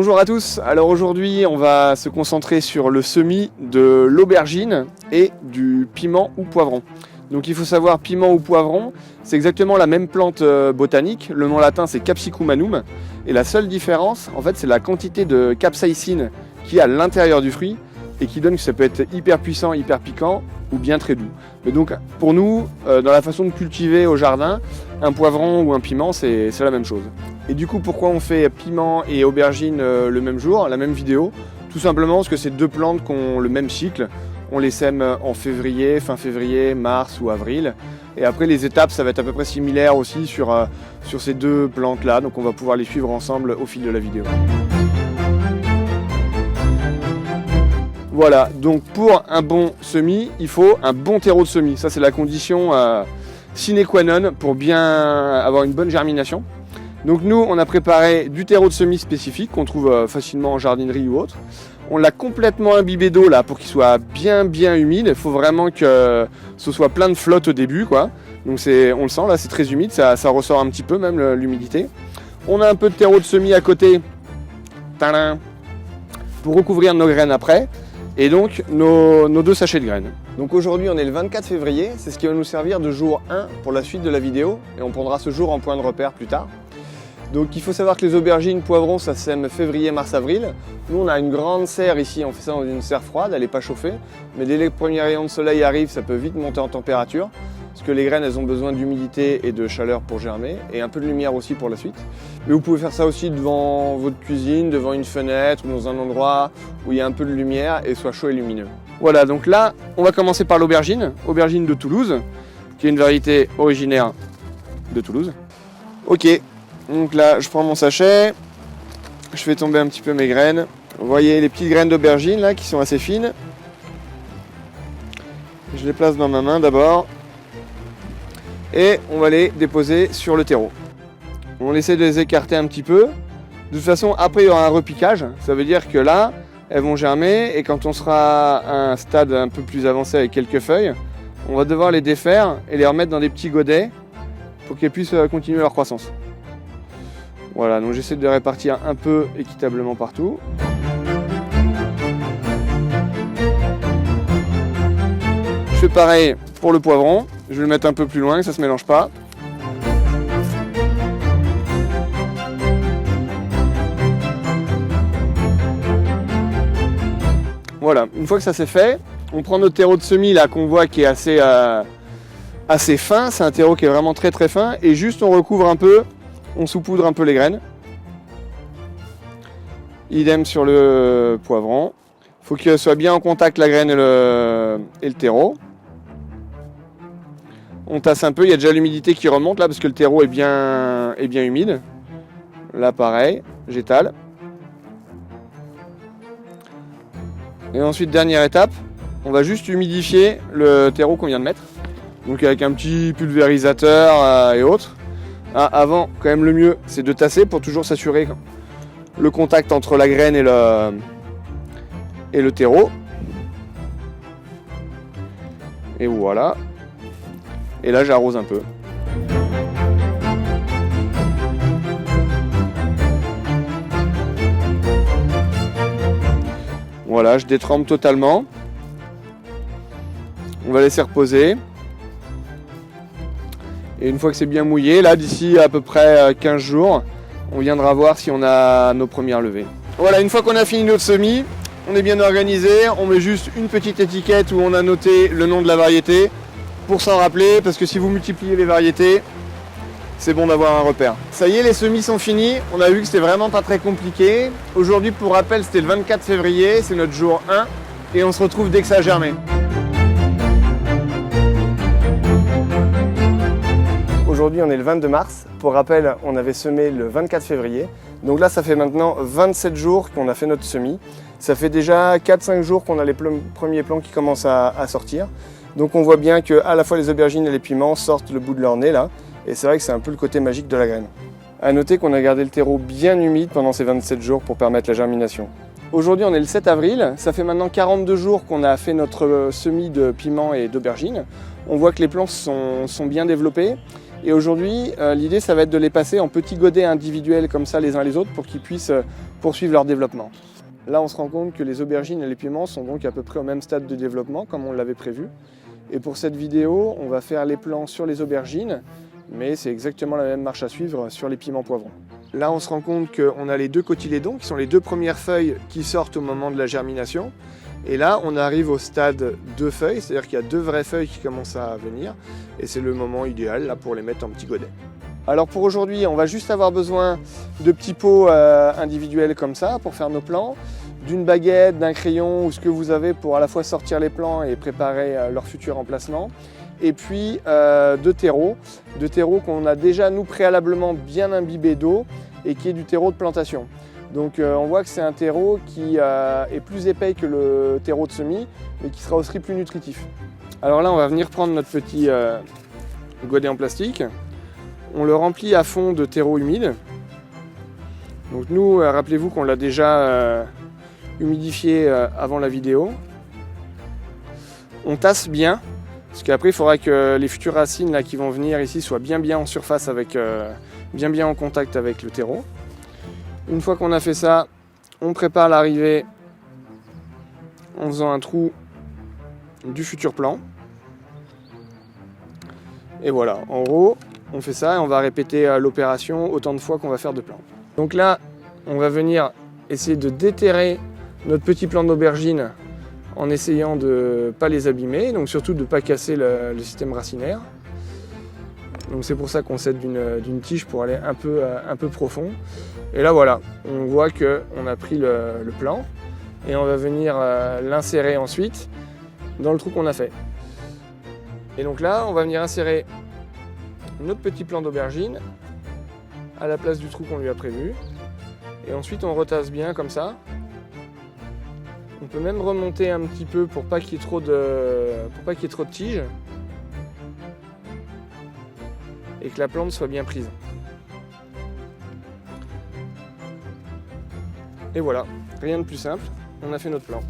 Bonjour à tous, alors aujourd'hui on va se concentrer sur le semis de l'aubergine et du piment ou poivron. Donc il faut savoir, piment ou poivron, c'est exactement la même plante botanique, le nom latin c'est Capsicum annuum, et la seule différence en fait c'est la quantité de capsaïcine qui est à l'intérieur du fruit et qui donne que ça peut être hyper puissant, hyper piquant ou bien très doux. Mais donc pour nous, dans la façon de cultiver au jardin, un poivron ou un piment c'est la même chose. Et du coup pourquoi on fait piment et aubergine le même jour, la même vidéo? Tout simplement parce que c'est deux plantes qui ont le même cycle. On les sème en février, fin février, mars ou avril. Et après les étapes ça va être à peu près similaire aussi sur ces deux plantes là. Donc on va pouvoir les suivre ensemble au fil de la vidéo. Voilà, donc pour un bon semis, il faut un bon terreau de semis. Ça c'est la condition sine qua non pour bien avoir une bonne germination. Donc nous on a préparé du terreau de semis spécifique qu'on trouve facilement en jardinerie ou autre. On l'a complètement imbibé d'eau là pour qu'il soit bien humide. Il faut vraiment que ce soit plein de flotte au début quoi. Donc on le sent là, c'est très humide, ça ressort un petit peu même l'humidité. On a un peu de terreau de semis à côté pour recouvrir nos graines après. Et donc nos deux sachets de graines. Donc aujourd'hui on est le 24 février, c'est ce qui va nous servir de jour 1 pour la suite de la vidéo. Et on prendra ce jour en point de repère plus tard. Donc il faut savoir que les aubergines, poivrons, ça sème février, mars, avril. Nous on a une grande serre ici, on fait ça dans une serre froide, elle n'est pas chauffée. Mais dès que les premiers rayons de soleil arrivent, ça peut vite monter en température. Parce que les graines elles ont besoin d'humidité et de chaleur pour germer. Et un peu de lumière aussi pour la suite. Mais vous pouvez faire ça aussi devant votre cuisine, devant une fenêtre ou dans un endroit où il y a un peu de lumière et soit chaud et lumineux. Voilà, donc là on va commencer par l'aubergine. Aubergine de Toulouse, qui est une variété originaire de Toulouse. Ok. Donc là, je prends mon sachet, je fais tomber un petit peu mes graines. Vous voyez les petites graines d'aubergine là qui sont assez fines. Je les place dans ma main d'abord. Et on va les déposer sur le terreau. On essaie de les écarter un petit peu. De toute façon, après il y aura un repiquage. Ça veut dire que là, elles vont germer. Et quand on sera à un stade un peu plus avancé avec quelques feuilles, on va devoir les défaire et les remettre dans des petits godets pour qu'elles puissent continuer leur croissance. Voilà, donc j'essaie de les répartir un peu équitablement partout. Je fais pareil pour le poivron. Je vais le mettre un peu plus loin, que ça ne se mélange pas. Voilà, une fois que ça c'est fait, on prend notre terreau de semis là qu'on voit qui est assez fin. C'est un terreau qui est vraiment très fin. Et juste on recouvre un peu. On saupoudre un peu les graines. Idem sur le poivron. Il faut que soit bien en contact la graine et le terreau. On tasse un peu, il y a déjà l'humidité qui remonte là parce que le terreau est bien humide. Là pareil, j'étale. Et ensuite dernière étape, on va juste humidifier le terreau qu'on vient de mettre. Donc avec un petit pulvérisateur et autres. Avant, quand même le mieux, c'est de tasser pour toujours s'assurer le contact entre la graine et le terreau. Et voilà. Et là, j'arrose un peu. Voilà, je détrempe totalement. On va laisser reposer. Et une fois que c'est bien mouillé, là d'ici à peu près 15 jours, on viendra voir si on a nos premières levées. Voilà, une fois qu'on a fini notre semis, on est bien organisé, on met juste une petite étiquette où on a noté le nom de la variété pour s'en rappeler, parce que si vous multipliez les variétés, c'est bon d'avoir un repère. Ça y est, les semis sont finis, on a vu que c'était vraiment pas très compliqué. Aujourd'hui, pour rappel, c'était le 24 février, c'est notre jour 1, et on se retrouve dès que ça a germé. Aujourd'hui, on est le 22 mars. Pour rappel, on avait semé le 24 février. Donc là, ça fait maintenant 27 jours qu'on a fait notre semis. Ça fait déjà 4-5 jours qu'on a les premiers plants qui commencent à sortir. Donc on voit bien que à la fois les aubergines et les piments sortent le bout de leur nez là. Et c'est vrai que c'est un peu le côté magique de la graine. A noter qu'on a gardé le terreau bien humide pendant ces 27 jours pour permettre la germination. Aujourd'hui, on est le 7 avril. Ça fait maintenant 42 jours qu'on a fait notre semis de piments et d'aubergines. On voit que les plants sont bien développés. Et aujourd'hui, l'idée, ça va être de les passer en petits godets individuels comme ça les uns les autres pour qu'ils puissent poursuivre leur développement. Là, on se rend compte que les aubergines et les piments sont donc à peu près au même stade de développement comme on l'avait prévu. Et pour cette vidéo, on va faire les plants sur les aubergines, mais c'est exactement la même marche à suivre sur les piments poivrons. Là, on se rend compte qu'on a les deux cotylédons, qui sont les deux premières feuilles qui sortent au moment de la germination. Et là, on arrive au stade 2 feuilles, c'est-à-dire qu'il y a 2 vraies feuilles qui commencent à venir. Et c'est le moment idéal là, pour les mettre en petits godets. Alors pour aujourd'hui, on va juste avoir besoin de petits pots individuels comme ça pour faire nos plants, d'une baguette, d'un crayon ou ce que vous avez pour à la fois sortir les plants et préparer leur futur emplacement. Et puis de terreau qu'on a déjà nous préalablement bien imbibé d'eau et qui est du terreau de plantation. Donc on voit que c'est un terreau qui est plus épais que le terreau de semis, mais qui sera aussi plus nutritif. Alors là, on va venir prendre notre petit godet en plastique. On le remplit à fond de terreau humide. Donc nous, rappelez-vous qu'on l'a déjà humidifié avant la vidéo. On tasse bien, parce qu'après il faudra que les futures racines là, qui vont venir ici soient bien en surface, avec, bien en contact avec le terreau. Une fois qu'on a fait ça, on prépare l'arrivée en faisant un trou du futur plant. Et voilà, en gros, on fait ça et on va répéter l'opération autant de fois qu'on va faire de plants. Donc là, on va venir essayer de déterrer notre petit plant d'aubergine en essayant de ne pas les abîmer, donc surtout de ne pas casser le système racinaire. Donc c'est pour ça qu'on s'aide d'une tige pour aller un peu profond. Et là voilà, on voit qu'on a pris le plant et on va venir l'insérer ensuite dans le trou qu'on a fait. Et donc là, on va venir insérer notre petit plant d'aubergine à la place du trou qu'on lui a prévu. Et ensuite on retasse bien comme ça. On peut même remonter un petit peu pour pas qu'il y ait trop de tiges. Et que la plante soit bien prise. Et voilà, rien de plus simple, on a fait notre plant.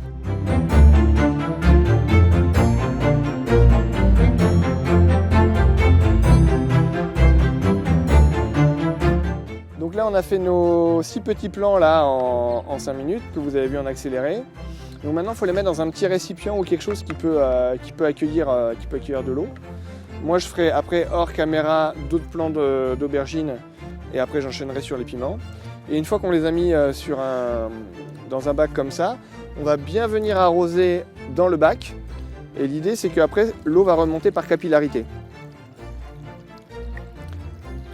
Donc là on a fait nos 6 petits plants là en 5 minutes que vous avez vu en accéléré. Donc maintenant il faut les mettre dans un petit récipient ou quelque chose qui peut accueillir de l'eau. Moi je ferai après hors caméra d'autres plants d'aubergines et après j'enchaînerai sur les piments. Et une fois qu'on les a mis dans un bac comme ça, on va bien venir arroser dans le bac. Et l'idée c'est qu'après l'eau va remonter par capillarité.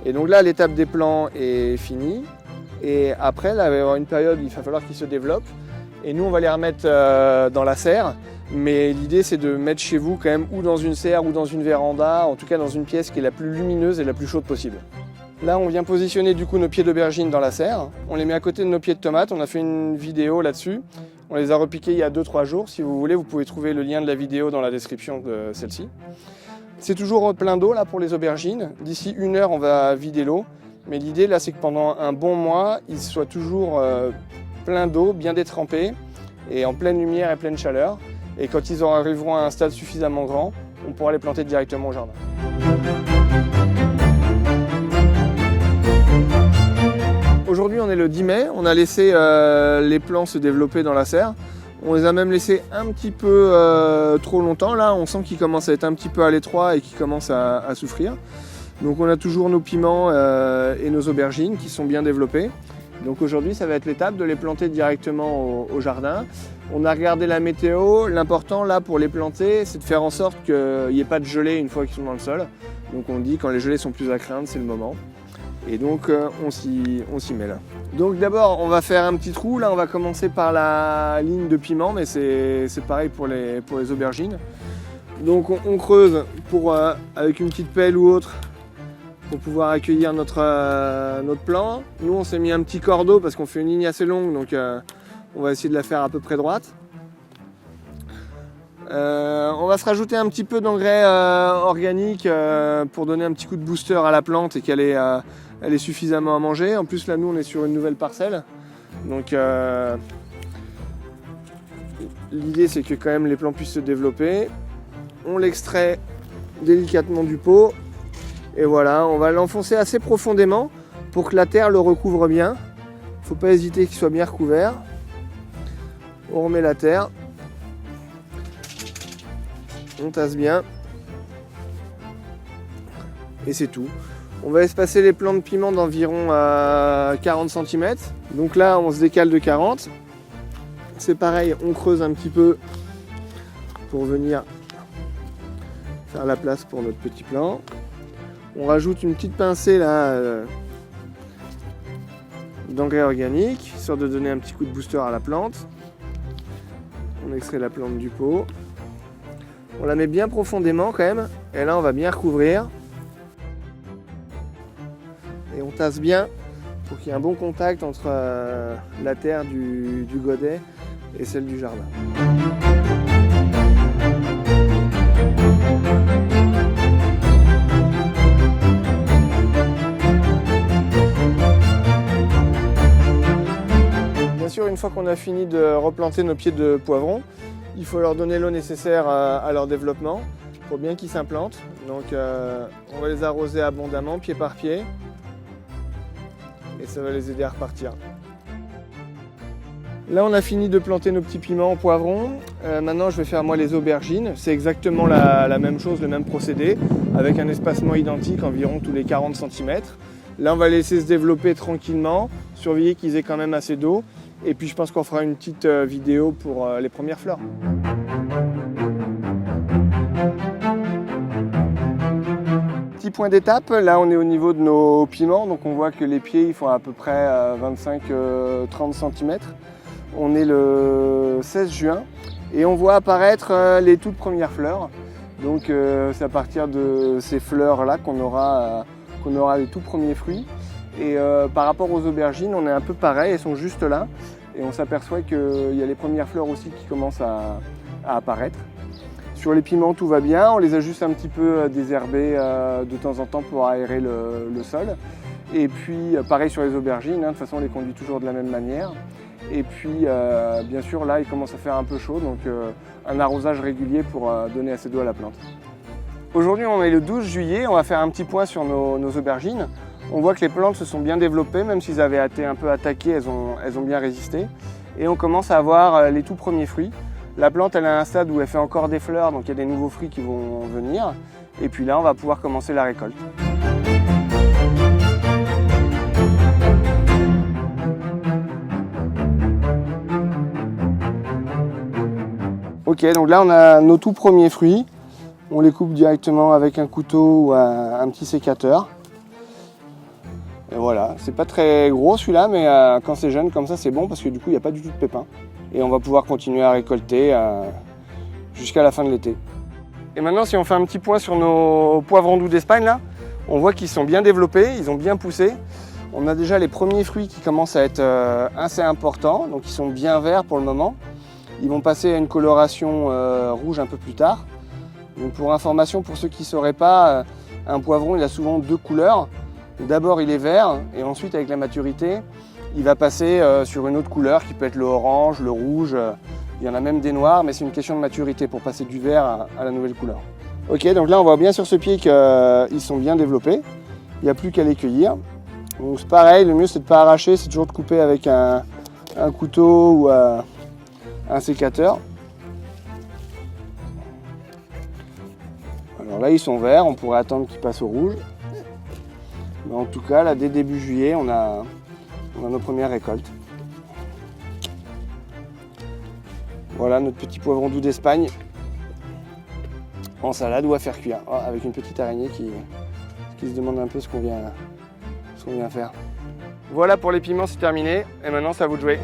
Et donc là l'étape des plants est finie. Et après là, il va y avoir une période où il va falloir qu'ils se développent. Et nous on va les remettre dans la serre. Mais l'idée c'est de mettre chez vous quand même ou dans une serre ou dans une véranda, en tout cas dans une pièce qui est la plus lumineuse et la plus chaude possible. Là on vient positionner du coup nos pieds d'aubergine dans la serre, on les met à côté de nos pieds de tomates, on a fait une vidéo là-dessus, on les a repiqués il y a 2-3 jours, si vous voulez vous pouvez trouver le lien de la vidéo dans la description de celle-ci. C'est toujours plein d'eau là pour les aubergines, d'ici 1 heure on va vider l'eau, mais l'idée là c'est que pendant un bon mois ils soient toujours plein d'eau, bien détrempés et en pleine lumière et pleine chaleur. Et quand ils arriveront à un stade suffisamment grand, on pourra les planter directement au jardin. Aujourd'hui on est le 10 mai, on a laissé les plants se développer dans la serre. On les a même laissés un petit peu trop longtemps. Là on sent qu'ils commencent à être un petit peu à l'étroit et qu'ils commencent à souffrir. Donc on a toujours nos piments et nos aubergines qui sont bien développés. Donc aujourd'hui ça va être l'étape de les planter directement au jardin. On a regardé la météo, l'important là pour les planter c'est de faire en sorte qu'il n'y ait pas de gelée une fois qu'ils sont dans le sol. Donc on dit quand les gelées sont plus à craindre c'est le moment. Et donc on s'y met là. Donc d'abord on va faire un petit trou, là on va commencer par la ligne de piment mais c'est pareil pour les aubergines. Donc on creuse avec une petite pelle ou autre pour pouvoir accueillir notre plant. Nous on s'est mis un petit cordeau parce qu'on fait une ligne assez longue donc on va essayer de la faire à peu près droite. On va se rajouter un petit peu d'engrais organique pour donner un petit coup de booster à la plante et qu'elle ait suffisamment à manger. En plus là nous on est sur une nouvelle parcelle. Donc l'idée c'est que quand même les plants puissent se développer. On l'extrait délicatement du pot Et voilà, on va l'enfoncer assez profondément pour que la terre le recouvre bien. Il ne faut pas hésiter qu'il soit bien recouvert. On remet la terre. On tasse bien. Et c'est tout. On va espacer les plants de piment d'environ 40 cm. Donc là, on se décale de 40. C'est pareil, on creuse un petit peu pour venir faire la place pour notre petit plant. On rajoute une petite pincée là d'engrais organique, histoire de donner un petit coup de booster à la plante. On extrait la plante du pot. On la met bien profondément quand même. Et là, on va bien recouvrir. Et on tasse bien pour qu'il y ait un bon contact entre la terre du godet et celle du jardin. Bien sûr, une fois qu'on a fini de replanter nos pieds de poivrons, il faut leur donner l'eau nécessaire à leur développement pour bien qu'ils s'implantent. Donc on va les arroser abondamment, pied par pied. Et ça va les aider à repartir. Là, on a fini de planter nos petits piments en poivrons. Maintenant, je vais faire moi les aubergines. C'est exactement la même chose, le même procédé, avec un espacement identique, environ tous les 40 cm. Là, on va les laisser se développer tranquillement, surveiller qu'ils aient quand même assez d'eau. Et puis, je pense qu'on fera une petite vidéo pour les premières fleurs. Petit point d'étape, là on est au niveau de nos piments, donc on voit que les pieds ils font à peu près 25-30 cm. On est le 16 juin et on voit apparaître les toutes premières fleurs. Donc c'est à partir de ces fleurs là qu'on aura les tout premiers fruits. Et par rapport aux aubergines, on est un peu pareil, elles sont juste là. Et on s'aperçoit qu'il y a les premières fleurs aussi qui commencent à apparaître. Sur les piments, tout va bien, on les a juste un petit peu désherbés de temps en temps pour aérer le sol. Et puis pareil sur les aubergines, de toute façon on les conduit toujours de la même manière. Et puis bien sûr là il commence à faire un peu chaud, donc un arrosage régulier pour donner assez d'eau à la plante. Aujourd'hui on est le 12 juillet, on va faire un petit point sur nos aubergines. On voit que les plantes se sont bien développées, même s'ils avaient été un peu attaquées, elles ont bien résisté. Et on commence à avoir les tout premiers fruits. La plante elle est à un stade où elle fait encore des fleurs, donc il y a des nouveaux fruits qui vont venir. Et puis là on va pouvoir commencer la récolte. Ok, donc là on a nos tout premiers fruits. On les coupe directement avec un couteau ou un petit sécateur. Et voilà, c'est pas très gros celui-là, mais quand c'est jeune comme ça c'est bon parce que du coup il n'y a pas du tout de pépins. Et on va pouvoir continuer à récolter jusqu'à la fin de l'été. Et maintenant, si on fait un petit point sur nos poivrons doux d'Espagne, là, on voit qu'ils sont bien développés, ils ont bien poussé. On a déjà les premiers fruits qui commencent à être assez importants, donc ils sont bien verts pour le moment. Ils vont passer à une coloration rouge un peu plus tard. Donc pour information, pour ceux qui ne sauraient pas, un poivron il a souvent deux couleurs. D'abord il est vert et ensuite avec la maturité, il va passer sur une autre couleur qui peut être le orange, le rouge, il y en a même des noirs, mais c'est une question de maturité pour passer du vert à la nouvelle couleur. Ok, donc là on voit bien sur ce pied qu'ils sont bien développés, il n'y a plus qu'à les cueillir. Donc c'est pareil, le mieux c'est de ne pas arracher, c'est toujours de couper avec un couteau ou un sécateur. Alors là ils sont verts, on pourrait attendre qu'ils passent au rouge. Mais en tout cas, là dès début juillet, on a nos premières récoltes. Voilà notre petit poivron doux d'Espagne en salade ou à faire cuire, avec une petite araignée qui se demande un peu ce qu'on vient faire. Voilà pour les piments, c'est terminé et maintenant c'est à vous de jouer.